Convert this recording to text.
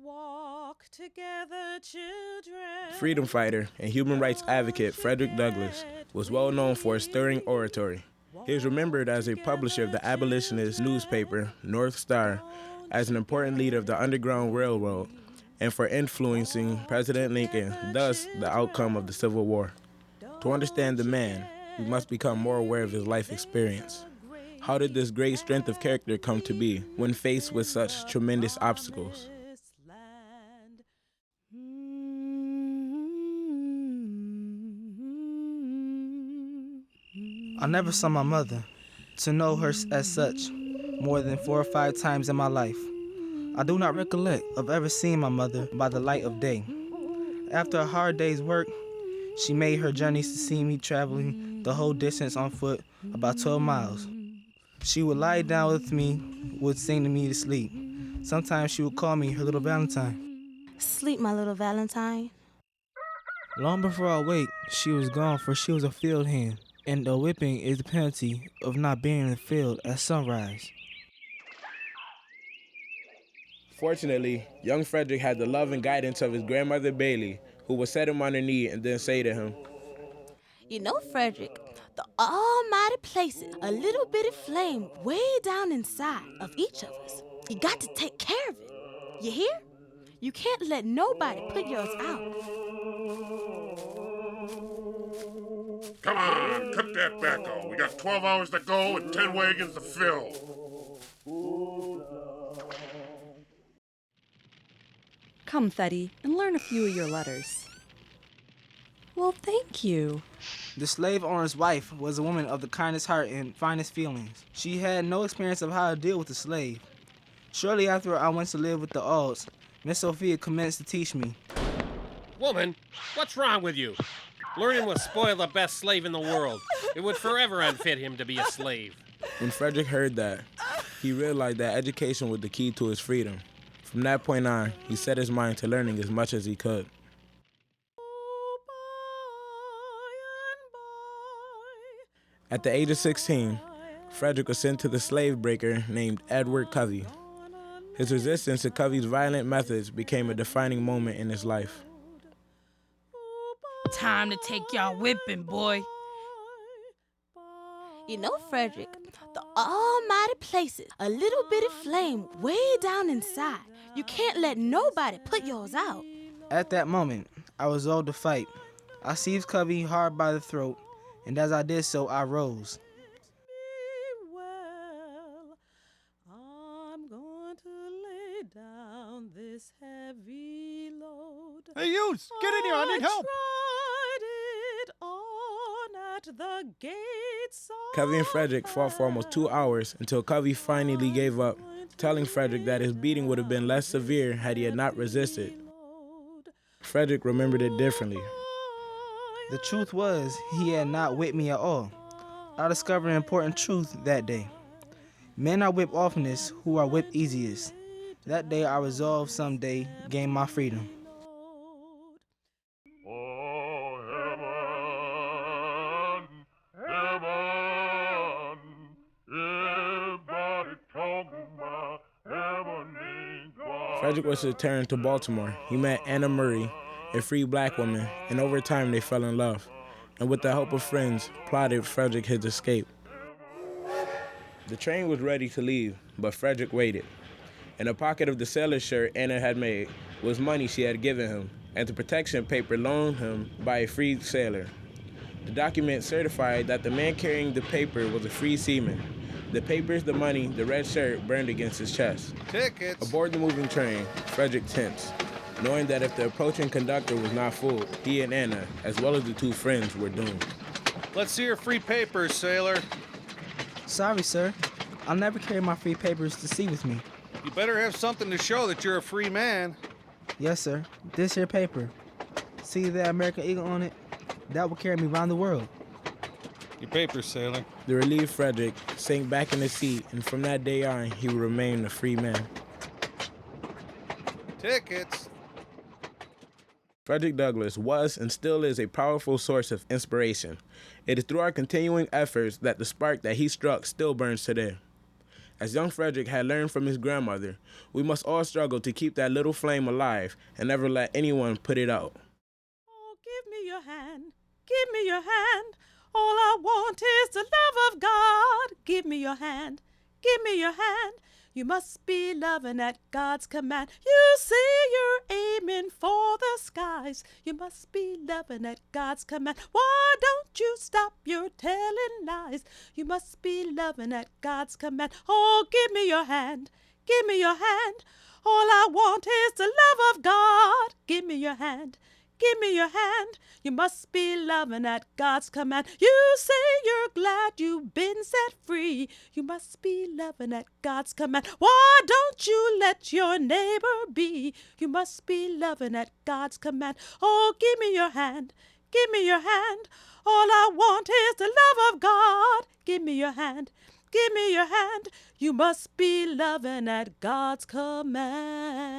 Walk together, children. Freedom fighter and human rights advocate Frederick Douglass was well known for his stirring oratory. He is remembered as a publisher of the abolitionist newspaper, North Star, as an important leader of the Underground Railroad, and for influencing President Lincoln, thus the outcome of the Civil War. To understand the man, we must become more aware of his life experience. How did this great strength of character come to be when faced with such tremendous obstacles? I never saw my mother, to know her as such, more than 4 or 5 times in my life. I do not recollect of ever seeing my mother by the light of day. After a hard day's work, she made her journeys to see me traveling the whole distance on foot, about 12 miles. She would lie down with me, would sing to me to sleep. Sometimes she would call me her little Valentine. Sleep, my little Valentine. Long before I wake, she was gone, for she was a field hand, and a whipping is the penalty of not being in the field at sunrise. Fortunately, young Frederick had the love and guidance of his grandmother Bailey, who would set him on her knee and then say to him, You know, Frederick, the almighty places a little bitty flame way down inside of each of us. You got to take care of it. You hear? You can't let nobody put yours out. Come on, cut that back out. We got 12 hours to go and 10 wagons to fill. Come, Thetty, and learn a few of your letters. Well, thank you. The slave owner's wife was a woman of the kindest heart and finest feelings. She had no experience of how to deal with a slave. Shortly after I went to live with the Alds, Miss Sophia commenced to teach me. Woman, what's wrong with you? Learning will spoil the best slave in the world. It would forever unfit him to be a slave. When Frederick heard that, he realized that education was the key to his freedom. From that point on, he set his mind to learning as much as he could. At the age of 16, Frederick was sent to the slave breaker named Edward Covey. His resistance to Covey's violent methods became a defining moment in his life. Time to take y'all whipping, boy. You know, Frederick, the almighty places a little bitty flame way down inside. You can't let nobody put yours out. At that moment, I resolved to fight. I seized Covey hard by the throat, and as I did so, I rose. I'm going to lay down this heavy load. Hey, you! Get in here! I need help! Tried it on at the gates. Covey and Frederick fought for almost 2 hours until Covey finally gave up, telling Frederick that his beating would have been less severe had he had not resisted. Frederick remembered it differently. The truth was, he had not whipped me at all. I discovered an important truth that day. Men are whipped oftenest who are whipped easiest. That day I resolved someday gain my freedom. Frederick was to return to Baltimore. He met Anna Murray, a free black woman, and over time they fell in love, and with the help of friends, plotted Frederick his escape. The train was ready to leave, but Frederick waited. In a pocket of the sailor's shirt Anna had made was money she had given him, and the protection paper loaned him by a freed sailor. The document certified that the man carrying the paper was a free seaman. The papers, the money, the red shirt burned against his chest. Tickets! Aboard the moving train, Frederick tensed, knowing that if the approaching conductor was not fooled, he and Anna, as well as the 2 friends, were doomed. Let's see your free papers, sailor. Sorry, sir. I'll never carry my free papers to sea with me. You better have something to show that you're a free man. Yes, sir. This here paper. See that American eagle on it? That will carry me around the world. Your papers, sailor. The relieved Frederick sank back in his seat, and from that day on, he would remain a free man. Tickets. Frederick Douglass was and still is a powerful source of inspiration. It is through our continuing efforts that the spark that he struck still burns today. As young Frederick had learned from his grandmother, we must all struggle to keep that little flame alive and never let anyone put it out. Oh, give me your hand, give me your hand. All I want is the love of God. Give me your hand, give me your hand. You must be loving at God's command. You say you're aiming for the skies. You must be loving at God's command. Why don't you stop your telling lies? You must be loving at God's command. Oh, give me your hand, give me your hand. All I want is the love of God. Give me your hand, give me your hand. You must be loving at God's command. You say you're glad you've been set free. You must be loving at God's command. Why don't you let your neighbor be? You must be loving at God's command. Oh, give me your hand, give me your hand. All I want is the love of God. Give me your hand, give me your hand. You must be loving at God's command.